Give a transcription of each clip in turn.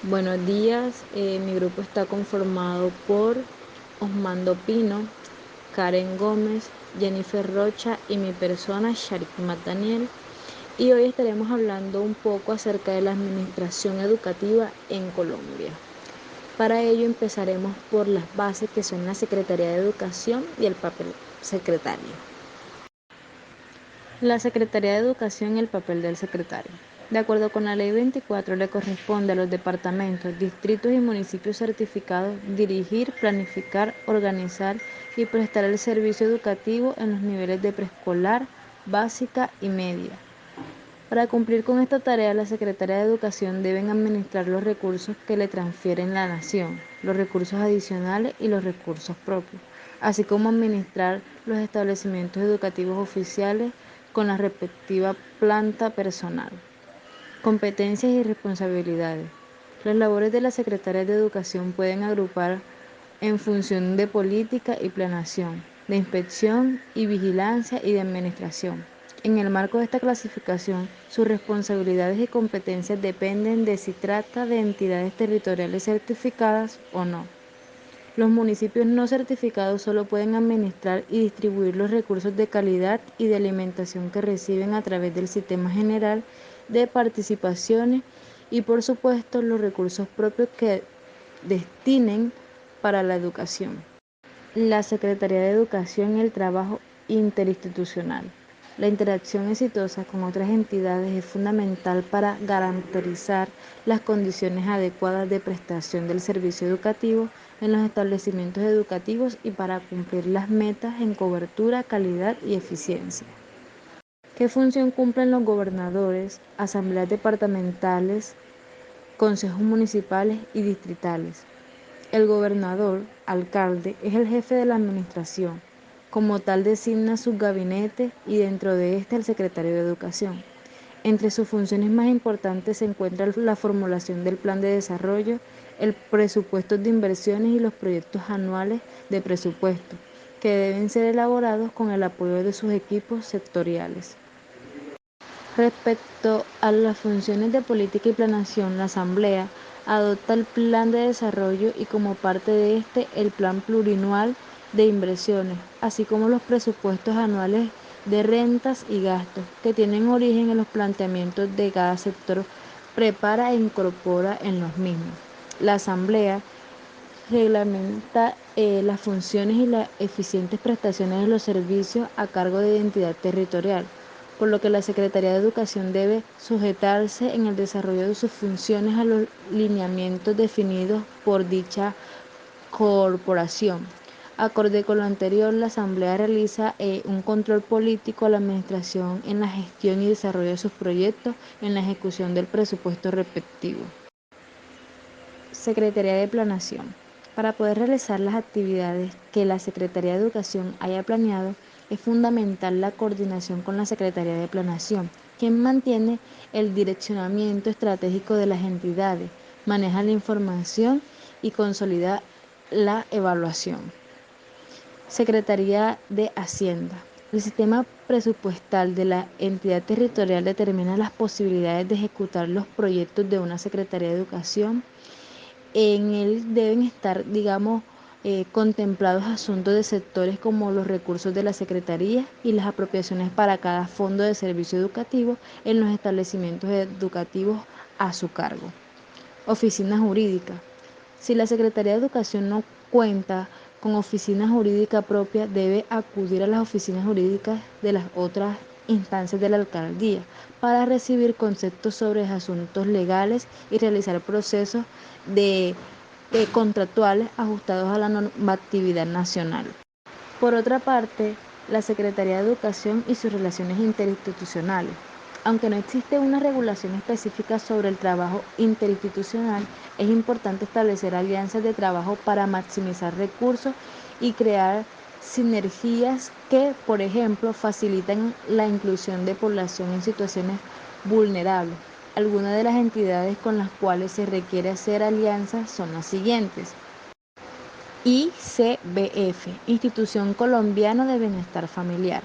Buenos días, mi grupo está conformado por Osmando Pino, Karen Gómez, Jennifer Rocha y mi persona, Sharik Daniel. Y hoy estaremos hablando un poco acerca de la administración educativa en Colombia. Para ello empezaremos por las bases que son la Secretaría de Educación y el papel secretario. La Secretaría de Educación y el papel del secretario. De acuerdo con la Ley 24, le corresponde a los departamentos, distritos y municipios certificados dirigir, planificar, organizar y prestar el servicio educativo en los niveles de preescolar, básica y media. Para cumplir con esta tarea, la Secretaría de Educación deben administrar los recursos que le transfieren la Nación, los recursos adicionales y los recursos propios, así como administrar los establecimientos educativos oficiales con la respectiva planta personal. Competencias y responsabilidades. Las labores de la Secretaría de Educación pueden agrupar en función de política y planeación, de inspección y vigilancia y de administración. En el marco de esta clasificación, sus responsabilidades y competencias dependen de si trata de entidades territoriales certificadas o no. Los municipios no certificados solo pueden administrar y distribuir los recursos de calidad y de alimentación que reciben a través del Sistema General de Participaciones y, por supuesto, los recursos propios que destinen para la educación. La Secretaría de Educación y el trabajo interinstitucional. La interacción exitosa con otras entidades es fundamental para garantizar las condiciones adecuadas de prestación del servicio educativo en los establecimientos educativos y para cumplir las metas en cobertura, calidad y eficiencia. ¿Qué función cumplen los gobernadores, asambleas departamentales, consejos municipales y distritales? El gobernador, alcalde, es el jefe de la administración. Como tal designa su gabinete y dentro de este el secretario de Educación. Entre sus funciones más importantes se encuentra la formulación del plan de desarrollo, el presupuesto de inversiones y los proyectos anuales de presupuesto, que deben ser elaborados con el apoyo de sus equipos sectoriales. Respecto a las funciones de política y planeación, la Asamblea adopta el plan de desarrollo y como parte de este el plan plurianual de inversiones, así como los presupuestos anuales de rentas y gastos, que tienen origen en los planteamientos de cada sector, prepara e incorpora en los mismos. La Asamblea reglamenta las funciones y las eficientes prestaciones de los servicios a cargo de identidad territorial, por lo que la Secretaría de Educación debe sujetarse en el desarrollo de sus funciones a los lineamientos definidos por dicha corporación. Acorde con lo anterior, la Asamblea realiza un control político a la Administración en la gestión y desarrollo de sus proyectos en la ejecución del presupuesto respectivo. Secretaría de Planeación. Para poder realizar las actividades que la Secretaría de Educación haya planeado, es fundamental la coordinación con la Secretaría de Planeación, quien mantiene el direccionamiento estratégico de las entidades, maneja la información y consolida la evaluación. Secretaría de Hacienda. El sistema presupuestal de la entidad territorial determina las posibilidades de ejecutar los proyectos de una Secretaría de Educación. En él deben estar, contemplados asuntos de sectores como los recursos de la Secretaría y las apropiaciones para cada fondo de servicio educativo en los establecimientos educativos a su cargo. Oficina jurídica. Si la Secretaría de Educación no cuenta con oficina jurídica propia, debe acudir a las oficinas jurídicas de las otras instancias de la alcaldía para recibir conceptos sobre asuntos legales y realizar procesos de contractuales ajustados a la normatividad nacional. Por otra parte, la Secretaría de Educación y sus relaciones interinstitucionales. Aunque no existe una regulación específica sobre el trabajo interinstitucional, es importante establecer alianzas de trabajo para maximizar recursos y crear sinergias que, por ejemplo, facilitan la inclusión de población en situaciones vulnerables. Algunas de las entidades con las cuales se requiere hacer alianzas son las siguientes. ICBF, Institución Colombiana de Bienestar Familiar.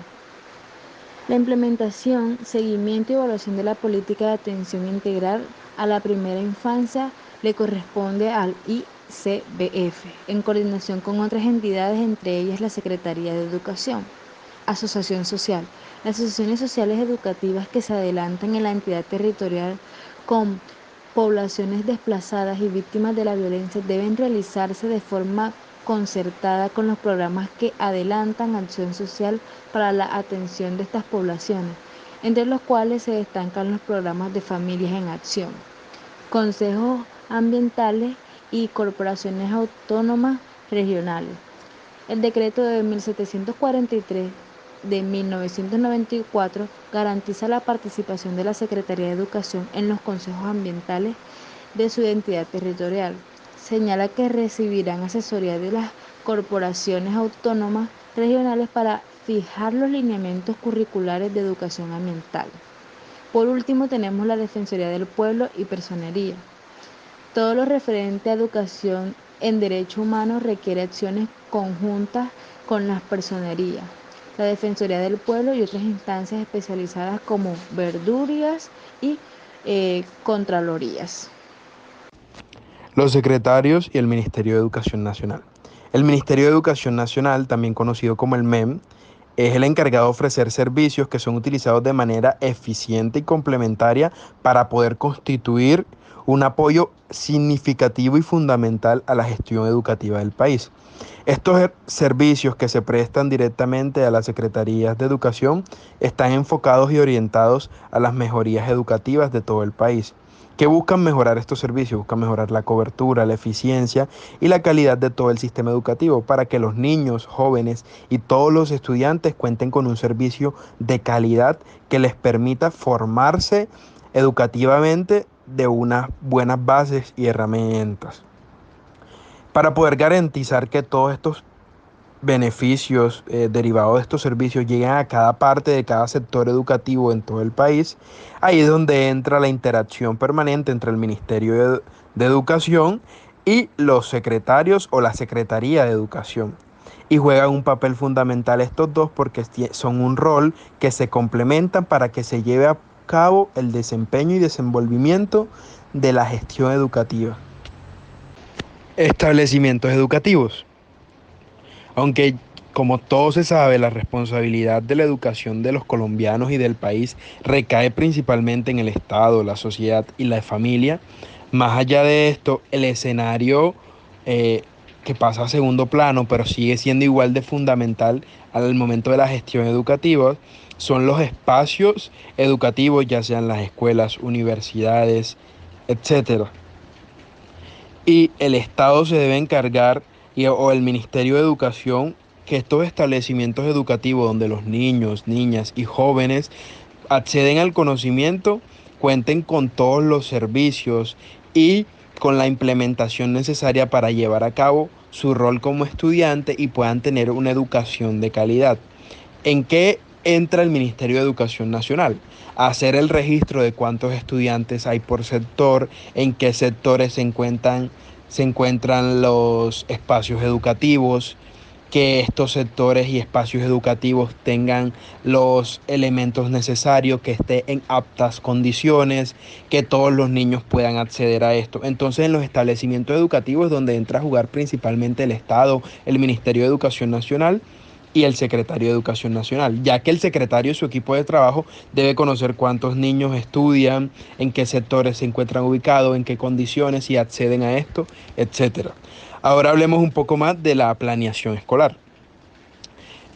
La implementación, seguimiento y evaluación de la política de atención integral a la primera infancia le corresponde al ICBF, en coordinación con otras entidades, entre ellas la Secretaría de Educación. Asociación social. Las asociaciones sociales educativas que se adelantan en la entidad territorial con poblaciones desplazadas y víctimas de la violencia deben realizarse de forma concertada con los programas que adelantan acción social para la atención de estas poblaciones, entre los cuales se destacan los programas de Familias en Acción, consejos ambientales y corporaciones autónomas regionales. El decreto de 1743 de 1994 garantiza la participación de la Secretaría de Educación en los consejos ambientales de su entidad territorial. Señala que recibirán asesoría de las corporaciones autónomas regionales para fijar los lineamientos curriculares de educación ambiental. Por último, tenemos la Defensoría del Pueblo y Personería. Todo lo referente a educación en derechos humanos requiere acciones conjuntas con las personerías, la Defensoría del Pueblo y otras instancias especializadas como verdurías y contralorías. Los secretarios y el Ministerio de Educación Nacional. El Ministerio de Educación Nacional, también conocido como el MEM, es el encargado de ofrecer servicios que son utilizados de manera eficiente y complementaria para poder constituir un apoyo significativo y fundamental a la gestión educativa del país. Estos servicios que se prestan directamente a las secretarías de educación están enfocados y orientados a las mejorías educativas de todo el país. ¿Qué buscan mejorar estos servicios? Buscan mejorar la cobertura, la eficiencia y la calidad de todo el sistema educativo para que los niños, jóvenes y todos los estudiantes cuenten con un servicio de calidad que les permita formarse educativamente de unas buenas bases y herramientas. Para poder garantizar que todos estos beneficios derivados de estos servicios lleguen a cada parte de cada sector educativo en todo el país, ahí es donde entra la interacción permanente entre el Ministerio de Educación y los secretarios o la Secretaría de Educación. Y juegan un papel fundamental estos dos porque son un rol que se complementan para que se lleve a cabo el desempeño y desenvolvimiento de la gestión educativa. Establecimientos educativos. Aunque, como todo se sabe, la responsabilidad de la educación de los colombianos y del país recae principalmente en el Estado, la sociedad y la familia. Más allá de esto, el escenario que pasa a segundo plano, pero sigue siendo igual de fundamental al momento de la gestión educativa, son los espacios educativos, ya sean las escuelas, universidades, etcétera. Y el Estado se debe encargar, o el Ministerio de Educación, que estos establecimientos educativos donde los niños, niñas y jóvenes acceden al conocimiento, cuenten con todos los servicios y con la implementación necesaria para llevar a cabo su rol como estudiante y puedan tener una educación de calidad. ¿En qué entra el Ministerio de Educación Nacional? A hacer el registro de cuántos estudiantes hay por sector, en qué sectores se encuentran los espacios educativos, que estos sectores y espacios educativos tengan los elementos necesarios, que esté en aptas condiciones, que todos los niños puedan acceder a esto. Entonces, en los establecimientos educativos es donde entra a jugar principalmente el Estado, el Ministerio de Educación Nacional y el secretario de Educación Nacional, ya que el secretario y su equipo de trabajo debe conocer cuántos niños estudian, en qué sectores se encuentran ubicados, en qué condiciones y acceden a esto, etcétera. Ahora hablemos un poco más de la planeación escolar.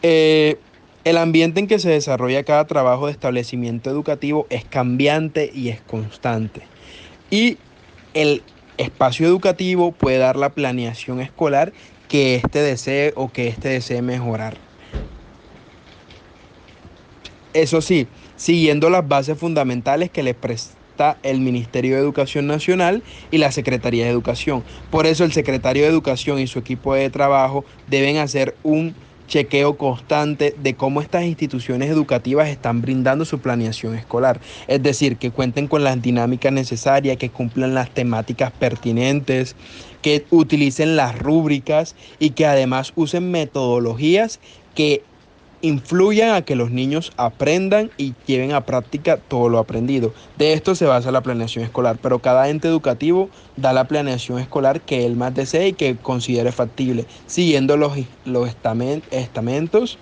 Eh, el ambiente en que se desarrolla cada trabajo de establecimiento educativo es cambiante y es constante. Y el espacio educativo puede dar la planeación escolar que éste desee o que éste desee mejorar. Eso sí, siguiendo las bases fundamentales que les presta el Ministerio de Educación Nacional y la Secretaría de Educación. Por eso el secretario de Educación y su equipo de trabajo deben hacer un chequeo constante de cómo estas instituciones educativas están brindando su planeación escolar. Es decir, que cuenten con las dinámicas necesarias, que cumplan las temáticas pertinentes, que utilicen las rúbricas y que además usen metodologías que influyan a que los niños aprendan y lleven a práctica todo lo aprendido. De esto se basa la planeación escolar, pero cada ente educativo da la planeación escolar que él más desee y que considere factible, siguiendo los estamentos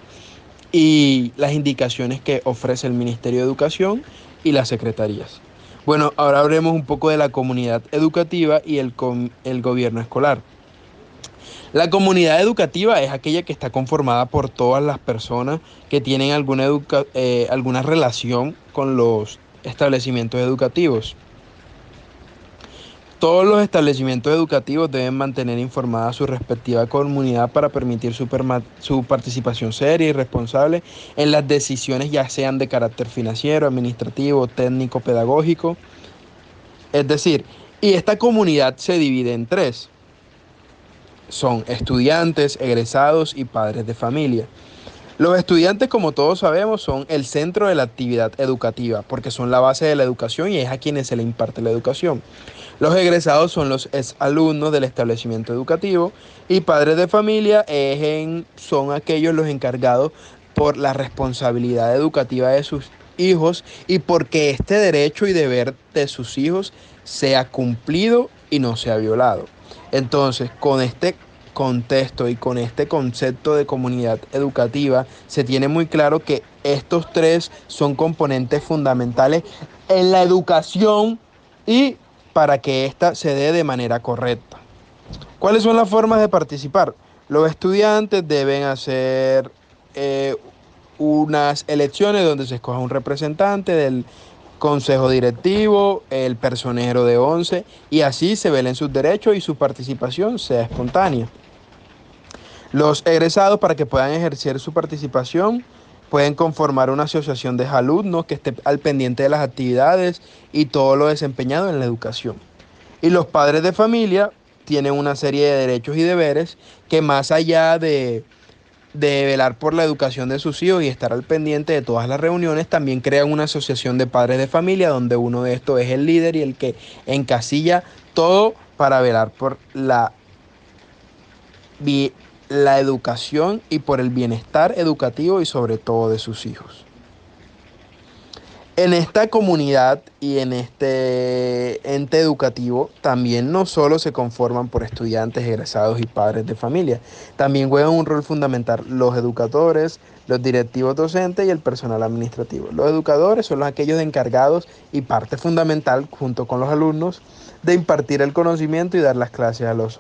y las indicaciones que ofrece el Ministerio de Educación y las secretarías. Bueno, ahora hablemos un poco de la comunidad educativa y el gobierno escolar. La comunidad educativa es aquella que está conformada por todas las personas que tienen alguna relación con los establecimientos educativos. Todos los establecimientos educativos deben mantener informada a su respectiva comunidad para permitir su participación seria y responsable en las decisiones, ya sean de carácter financiero, administrativo, técnico, pedagógico. Es decir, y esta comunidad se divide en tres. Son estudiantes, egresados y padres de familia. Los estudiantes, como todos sabemos, son el centro de la actividad educativa, porque son la base de la educación y es a quienes se le imparte la educación. Los egresados son los exalumnos del establecimiento educativo y padres de familia son aquellos los encargados por la responsabilidad educativa de sus hijos y porque este derecho y deber de sus hijos sea cumplido y no sea violado. Entonces, con este contexto y con este concepto de comunidad educativa, se tiene muy claro que estos tres son componentes fundamentales en la educación y para que ésta se dé de manera correcta. ¿Cuáles son las formas de participar? Los estudiantes deben hacer eh, unas elecciones donde se escoja un representante del consejo directivo, el personero de 11 y así se velen sus derechos y su participación sea espontánea. Los egresados, para que puedan ejercer su participación, pueden conformar una asociación de alumnos que esté al pendiente de las actividades y todo lo desempeñado en la educación. Y los padres de familia tienen una serie de derechos y deberes que más allá de velar por la educación de sus hijos y estar al pendiente de todas las reuniones, también crean una asociación de padres de familia donde uno de estos es el líder y el que encasilla todo para velar por la educación y por el bienestar educativo y sobre todo de sus hijos. En esta comunidad y en este ente educativo también no solo se conforman por estudiantes, egresados y padres de familia, también juegan un rol fundamental los educadores, los directivos docentes y el personal administrativo. Los educadores son aquellos encargados y parte fundamental junto con los alumnos de impartir el conocimiento y dar las clases a los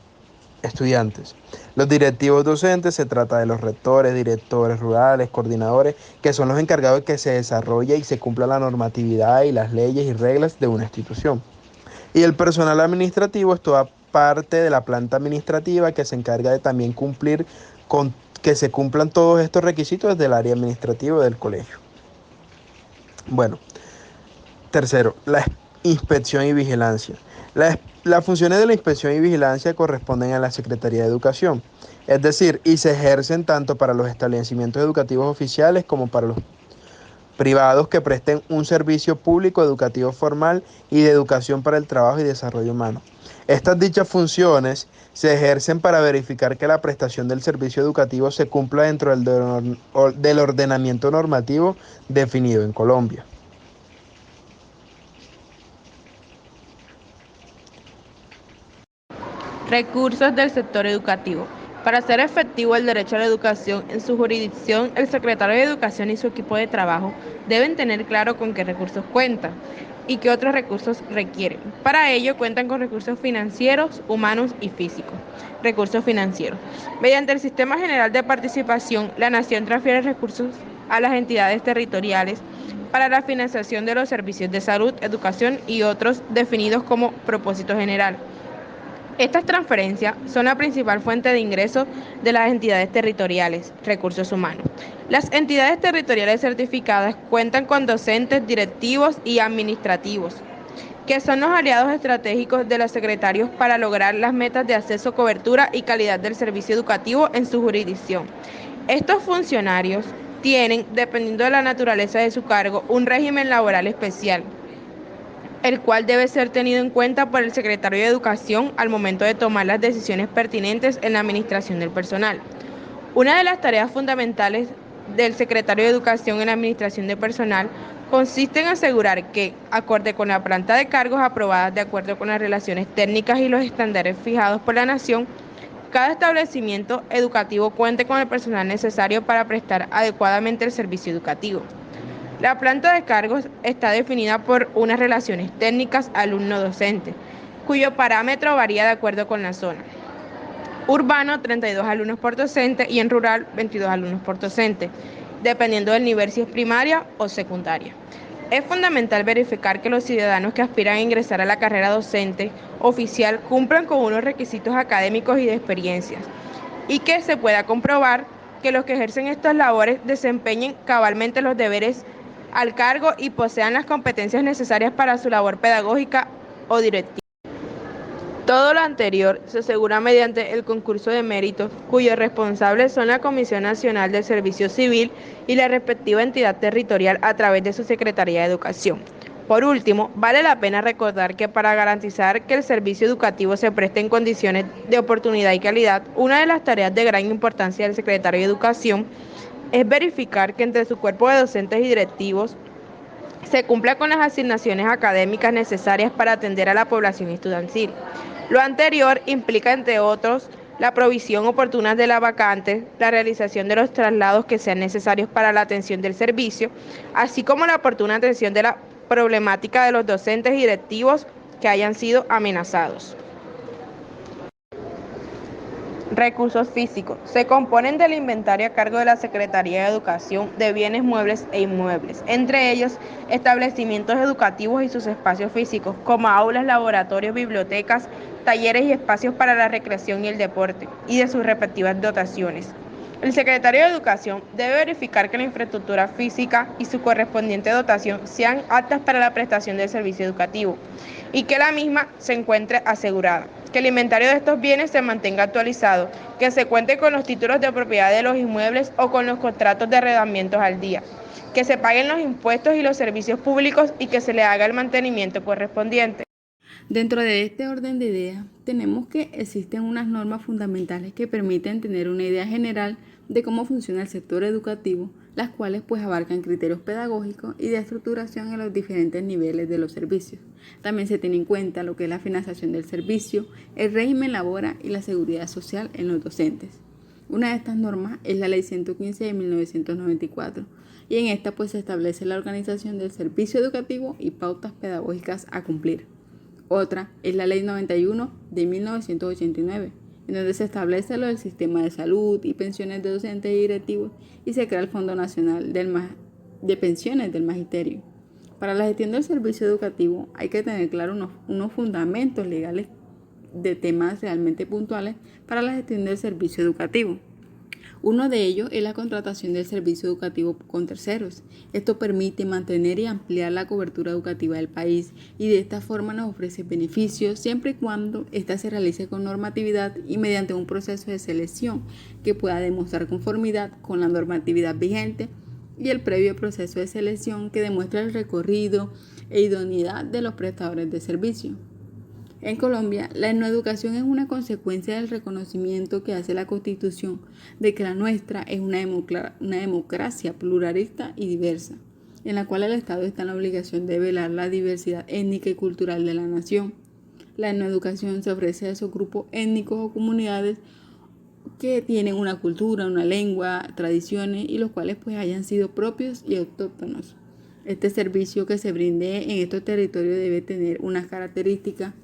estudiantes. Los directivos docentes se trata de los rectores, directores rurales, coordinadores, que son los encargados de que se desarrolle y se cumpla la normatividad y las leyes y reglas de una institución. Y el personal administrativo es toda parte de la planta administrativa que se encarga de también cumplir con que se cumplan todos estos requisitos del área administrativa del colegio. Bueno, tercero, la inspección y vigilancia. Las funciones de la inspección y vigilancia corresponden a la Secretaría de Educación, es decir, y se ejercen tanto para los establecimientos educativos oficiales como para los privados que presten un servicio público educativo formal y de educación para el trabajo y desarrollo humano. Estas dichas funciones se ejercen para verificar que la prestación del servicio educativo se cumpla dentro del ordenamiento normativo definido en Colombia. Recursos del sector educativo. Para hacer efectivo el derecho a la educación en su jurisdicción, el secretario de Educación y su equipo de trabajo deben tener claro con qué recursos cuentan y qué otros recursos requieren. Para ello cuentan con recursos financieros, humanos y físicos. Recursos financieros. Mediante el Sistema General de Participación, la Nación transfiere recursos a las entidades territoriales para la financiación de los servicios de salud, educación y otros definidos como propósito general. Estas transferencias son la principal fuente de ingresos de las entidades territoriales, recursos humanos. Las entidades territoriales certificadas cuentan con docentes, directivos y administrativos, que son los aliados estratégicos de los secretarios para lograr las metas de acceso, cobertura y calidad del servicio educativo en su jurisdicción. Estos funcionarios tienen, dependiendo de la naturaleza de su cargo, un régimen laboral especial, el cual debe ser tenido en cuenta por el secretario de Educación al momento de tomar las decisiones pertinentes en la administración del personal. Una de las tareas fundamentales del secretario de Educación en la Administración de Personal consiste en asegurar que, acorde con la planta de cargos aprobada de acuerdo con las relaciones técnicas y los estándares fijados por la Nación, cada establecimiento educativo cuente con el personal necesario para prestar adecuadamente el servicio educativo. La planta de cargos está definida por unas relaciones técnicas alumno-docente, cuyo parámetro varía de acuerdo con la zona. Urbano, 32 alumnos por docente y en rural, 22 alumnos por docente, dependiendo del nivel si es primaria o secundaria. Es fundamental verificar que los ciudadanos que aspiran a ingresar a la carrera docente oficial cumplan con unos requisitos académicos y de experiencias, y que se pueda comprobar que los que ejercen estas labores desempeñen cabalmente los deberes al cargo y posean las competencias necesarias para su labor pedagógica o directiva. Todo lo anterior se asegura mediante el concurso de méritos, cuyos responsables son la Comisión Nacional del Servicio Civil y la respectiva entidad territorial a través de su Secretaría de Educación. Por último, vale la pena recordar que para garantizar que el servicio educativo se preste en condiciones de oportunidad y calidad, una de las tareas de gran importancia del Secretario de Educación es verificar que entre su cuerpo de docentes y directivos se cumpla con las asignaciones académicas necesarias para atender a la población estudiantil. Lo anterior implica, entre otros, la provisión oportuna de las vacantes, la realización de los traslados que sean necesarios para la atención del servicio, así como la oportuna atención de la problemática de los docentes y directivos que hayan sido amenazados. Recursos físicos. Se componen del inventario a cargo de la Secretaría de Educación de bienes muebles e inmuebles, entre ellos establecimientos educativos y sus espacios físicos, como aulas, laboratorios, bibliotecas, talleres y espacios para la recreación y el deporte, y de sus respectivas dotaciones. El secretario de Educación debe verificar que la infraestructura física y su correspondiente dotación sean aptas para la prestación del servicio educativo y que la misma se encuentre asegurada, que el inventario de estos bienes se mantenga actualizado, que se cuente con los títulos de propiedad de los inmuebles o con los contratos de arrendamientos al día, que se paguen los impuestos y los servicios públicos y que se le haga el mantenimiento correspondiente. Dentro de este orden de ideas, tenemos que existen unas normas fundamentales que permiten tener una idea general de cómo funciona el sector educativo, las cuales pues abarcan criterios pedagógicos y de estructuración en los diferentes niveles de los servicios. También se tiene en cuenta lo que es la financiación del servicio, el régimen laboral y la seguridad social en los docentes. Una de estas normas es la Ley 115 de 1994 y en esta pues se establece la organización del servicio educativo y pautas pedagógicas a cumplir. Otra es la Ley 91 de 1989, en donde se establece lo del sistema de salud y pensiones de docentes y directivos y se crea el Fondo Nacional de Pensiones del Magisterio. Para la gestión del servicio educativo hay que tener claro unos fundamentos legales de temas realmente puntuales para la gestión del servicio educativo. Uno de ellos es la contratación del servicio educativo con terceros. Esto permite mantener y ampliar la cobertura educativa del país y de esta forma nos ofrece beneficios siempre y cuando ésta se realice con normatividad y mediante un proceso de selección que pueda demostrar conformidad con la normatividad vigente y el previo proceso de selección que demuestre el recorrido e idoneidad de los prestadores de servicio. En Colombia, la educación es una consecuencia del reconocimiento que hace la Constitución de que la nuestra es una democracia pluralista y diversa, en la cual el Estado está en la obligación de velar la diversidad étnica y cultural de la nación. La educación se ofrece a esos grupos étnicos o comunidades que tienen una cultura, una lengua, tradiciones y los cuales pues hayan sido propios y autóctonos. Este servicio que se brinde en estos territorios debe tener unas características.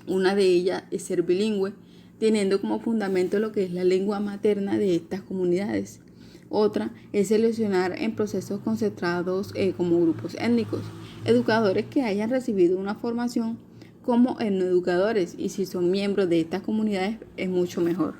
Una de ellas es ser bilingüe, teniendo como fundamento lo que es la lengua materna de estas comunidades. Otra es seleccionar en procesos concentrados como grupos étnicos, educadores que hayan recibido una formación como etnoeducadores y si son miembros de estas comunidades es mucho mejor.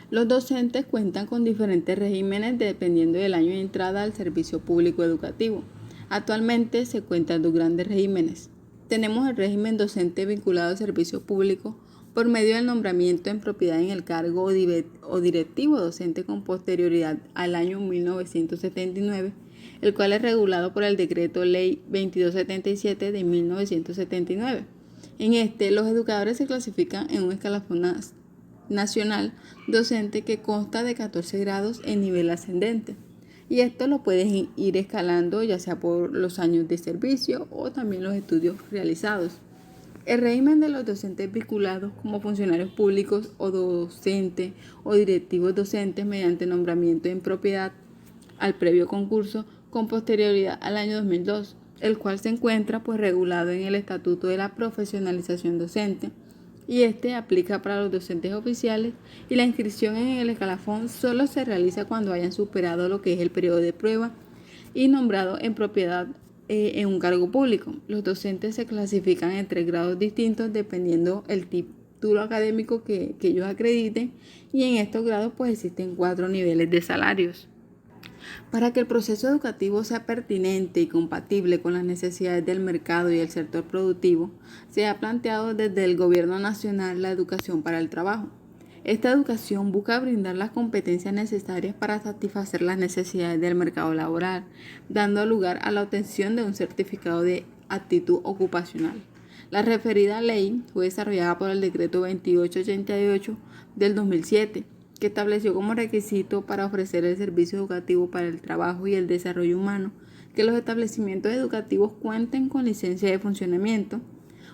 Los docentes cuentan con diferentes regímenes dependiendo del año de entrada al servicio público educativo. Actualmente se cuentan dos grandes regímenes. Tenemos el régimen docente vinculado al servicio público por medio del nombramiento en propiedad en el cargo o directivo docente con posterioridad al año 1979, el cual es regulado por el Decreto Ley 2277 de 1979. En este, los educadores se clasifican en un escalafón nacional docente que consta de 14 grados en nivel ascendente. Y esto lo puedes ir escalando ya sea por los años de servicio o también los estudios realizados. El régimen de los docentes vinculados como funcionarios públicos o docentes o directivos docentes mediante nombramiento en propiedad al previo concurso con posterioridad al año 2002, el cual se encuentra regulado en el Estatuto de la Profesionalización Docente, y este aplica para los docentes oficiales, y la inscripción en el escalafón solo se realiza cuando hayan superado lo que es el periodo de prueba y nombrado en propiedad en un cargo público. Los docentes se clasifican en 3 grados distintos dependiendo el título académico que ellos acrediten, y en estos grados existen 4 niveles de salarios. Para que el proceso educativo sea pertinente y compatible con las necesidades del mercado y el sector productivo, se ha planteado desde el Gobierno Nacional la educación para el trabajo. Esta educación busca brindar las competencias necesarias para satisfacer las necesidades del mercado laboral, dando lugar a la obtención de un certificado de aptitud ocupacional. La referida ley fue desarrollada por el Decreto 2888 del 2007, que estableció como requisito para ofrecer el servicio educativo para el trabajo y el desarrollo humano que los establecimientos educativos cuenten con licencia de funcionamiento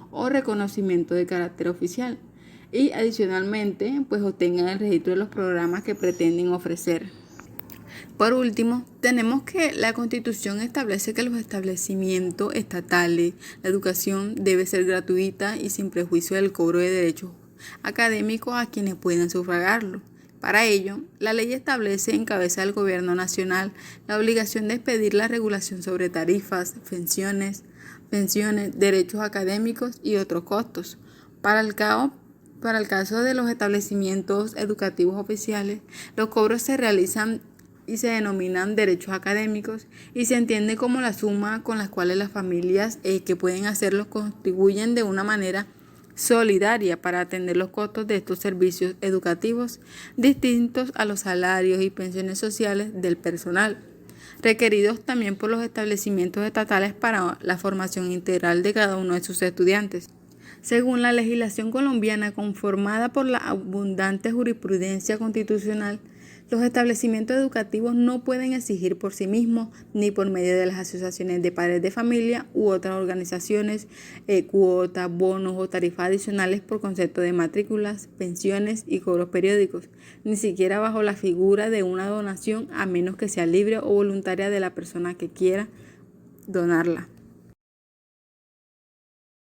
o reconocimiento de carácter oficial y adicionalmente obtengan el registro de los programas que pretenden ofrecer. Por último, tenemos que la Constitución establece que los establecimientos estatales, la educación debe ser gratuita y sin prejuicio del cobro de derechos académicos a quienes puedan sufragarlo. Para ello, la ley establece en cabeza del Gobierno Nacional la obligación de expedir la regulación sobre tarifas, pensiones, derechos académicos y otros costos. Para el caso de los establecimientos educativos oficiales, los cobros se realizan y se denominan derechos académicos y se entiende como la suma con la cual las familias que pueden hacerlos contribuyen de una manera solidaria para atender los costos de estos servicios educativos distintos a los salarios y pensiones sociales del personal, requeridos también por los establecimientos estatales para la formación integral de cada uno de sus estudiantes. Según la legislación colombiana conformada por la abundante jurisprudencia constitucional, los establecimientos educativos no pueden exigir por sí mismos ni por medio de las asociaciones de padres de familia u otras organizaciones cuotas, bonos o tarifas adicionales por concepto de matrículas, pensiones y cobros periódicos, ni siquiera bajo la figura de una donación a menos que sea libre o voluntaria de la persona que quiera donarla.